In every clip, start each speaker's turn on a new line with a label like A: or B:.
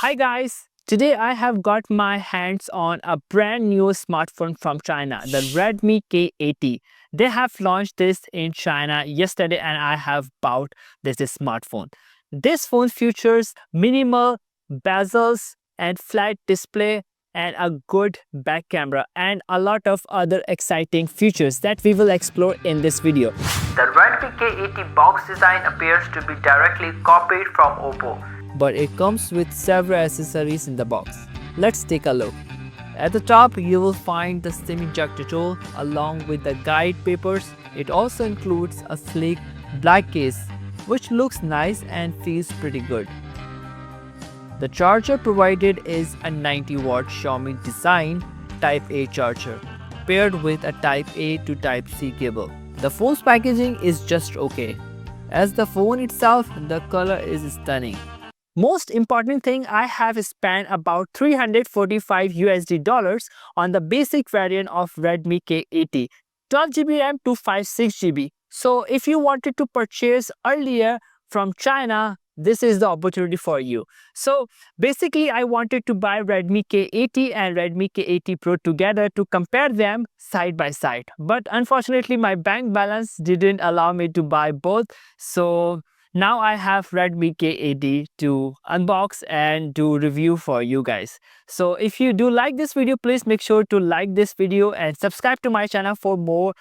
A: Hi guys, today I have got my hands on a brand new smartphone from China, the Redmi K80. They have launched this in China yesterday and I have bought this smartphone. This phone features minimal bezels and flat display and a good back camera and a lot of other exciting features that we will explore in this video. The Redmi K80 box design appears to be directly copied from Oppo, but it comes with several accessories in the box. Let's take a look. At the top, you will find the SIM ejector tool along with the guide papers. It also includes a sleek black case, which looks nice and feels pretty good. The charger provided is a 90-watt Xiaomi design Type A charger, paired with a Type A to Type C cable. The phone's packaging is just okay. As the phone itself, the color is stunning. Most important thing, I have spent about $345 on the basic variant of Redmi K80, 12GB RAM to 256GB. So if you wanted to purchase earlier from China, this is the opportunity for you. So basically, I wanted to buy Redmi K80 and Redmi K80 Pro together to compare them side by side. But unfortunately, my bank balance didn't allow me to buy both. So now I have Redmi K80 to unbox and do review for you guys. So if you do like this video, please make sure to like this video and subscribe to my channel for more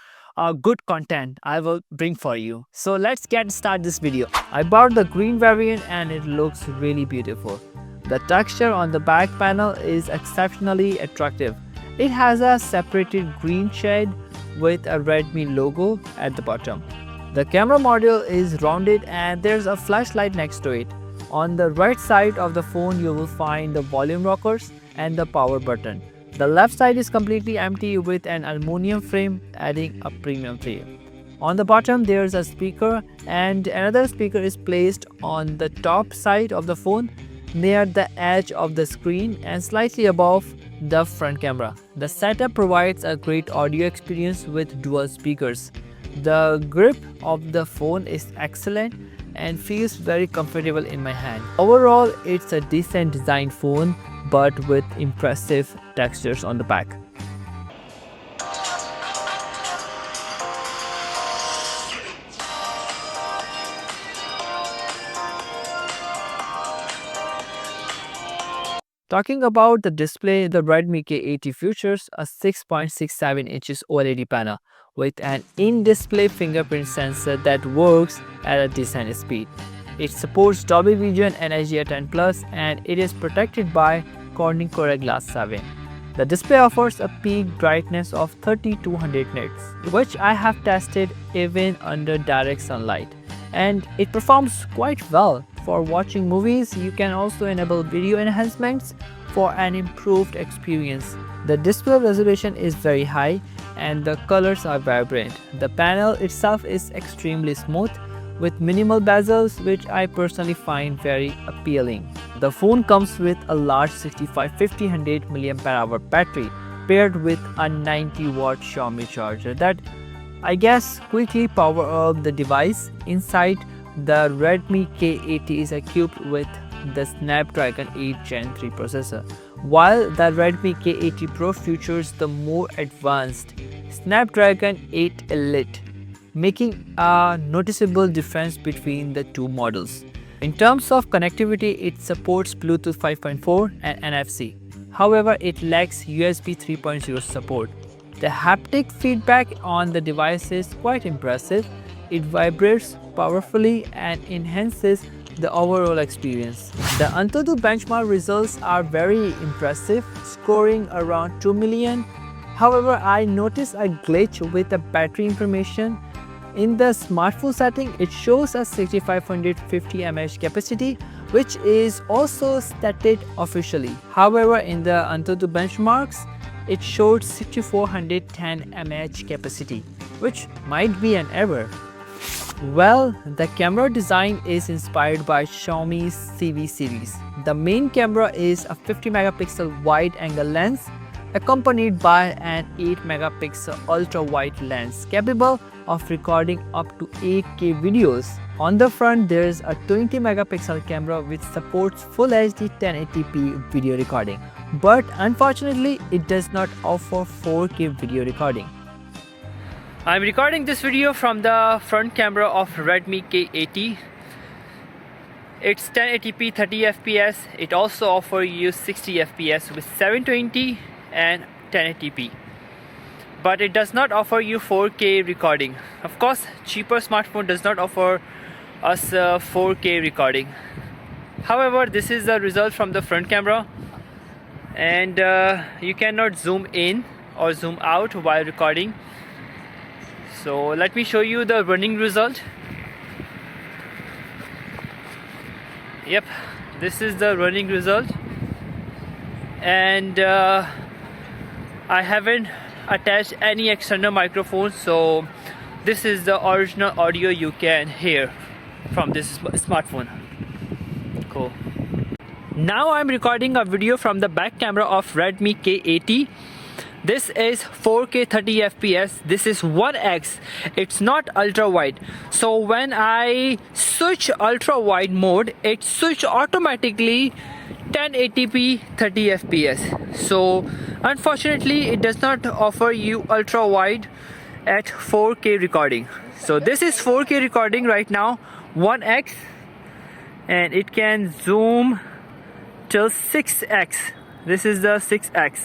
A: good content I will bring for you. So let's get started this video. I bought the green variant and it looks really beautiful. The texture on the back panel is exceptionally attractive. It has a separated green shade with a Redmi logo at the bottom. The camera module is rounded and there's a flashlight next to it. On the right side of the phone, you will find the volume rockers and the power button. The left side is completely empty with an aluminum frame, adding a premium feel. On the bottom, there's a speaker and another speaker is placed on the top side of the phone near the edge of the screen and slightly above the front camera. The setup provides a great audio experience with dual speakers. The grip of the phone is excellent and feels very comfortable in my hand. Overall, it's a decent design phone but with impressive textures on the back. Talking about the display, the Redmi K80 features a 6.67 inches OLED panel with an in-display fingerprint sensor that works at a decent speed. It supports Dolby Vision and HDR10 Plus and it is protected by Corning Gorilla Glass 7. The display offers a peak brightness of 3200 nits, which I have tested even under direct sunlight, and it performs quite well. For watching movies, you can also enable video enhancements for an improved experience. The display resolution is very high and the colors are vibrant. The panel itself is extremely smooth with minimal bezels, which I personally find very appealing. The phone comes with a large 6550 mAh battery paired with a 90-watt Xiaomi charger that I guess quickly power up the device. Inside, the Redmi K80 is equipped with the Snapdragon 8 Gen 3 processor, while the Redmi K80 Pro features the more advanced Snapdragon 8 Elite, making a noticeable difference between the two models. In terms of connectivity, it supports Bluetooth 5.4 and NFC. However, it lacks USB 3.0 support. The haptic feedback on the device is quite impressive. It vibrates powerfully and enhances the overall experience. The Antutu benchmark results are very impressive, scoring around 2 million. However, I noticed a glitch with the battery information. In the smartphone setting, it shows a 6550 mAh capacity, which is also stated officially. However, in the Antutu benchmarks, it showed 6410 mAh capacity, which might be an error. Well, the camera design is inspired by Xiaomi's CV series. The main camera is a 50 megapixel wide-angle lens accompanied by an 8 megapixel ultra wide lens capable of recording up to 8K videos. On the front, there is a 20 megapixel camera which supports Full HD 1080p video recording, but unfortunately it does not offer 4K video recording. I'm recording this video from the front camera of Redmi K80. It's 1080p 30 fps. It also offers you 60 fps with 720 and 1080p, but it does not offer you 4K recording. Of course, cheaper smartphone does not offer us 4K recording. However, this is the result from the front camera, and you cannot zoom in or zoom out while recording. So let me show you the running result. Yep, this is the running result, and I haven't attached any external microphone, so this is the original audio you can hear from this smartphone. Cool. Now I'm recording a video from the back camera of Redmi K80. This is 4K 30 fps. This is 1x. It's not ultra wide. So when I switch ultra wide mode, it switch automatically 1080p 30 fps. So unfortunately it does not offer you ultra wide at 4K recording. So this is 4K recording right now, 1x, and it can zoom till 6x. This is the 6x.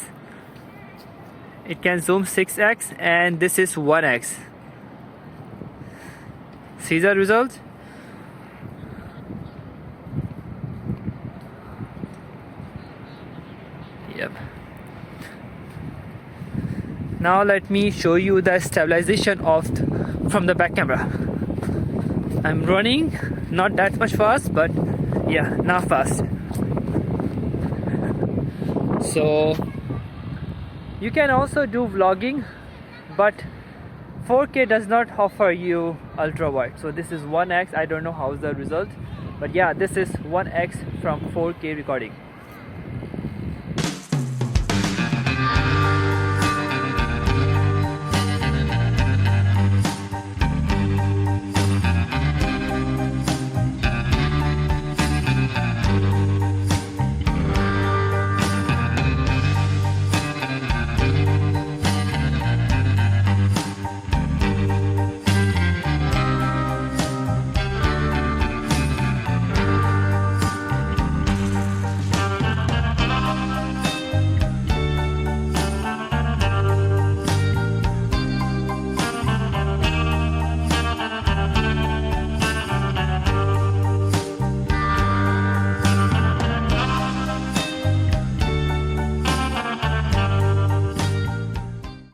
A: It can zoom 6x, and this is 1x. See the result? Yep. Now let me show you the stabilization from the back camera. I'm running, not that much fast, but yeah, now fast. So you can also do vlogging, but 4K does not offer you ultra wide. So this is 1x. I don't know how's the result, but yeah, this is 1x from 4K recording.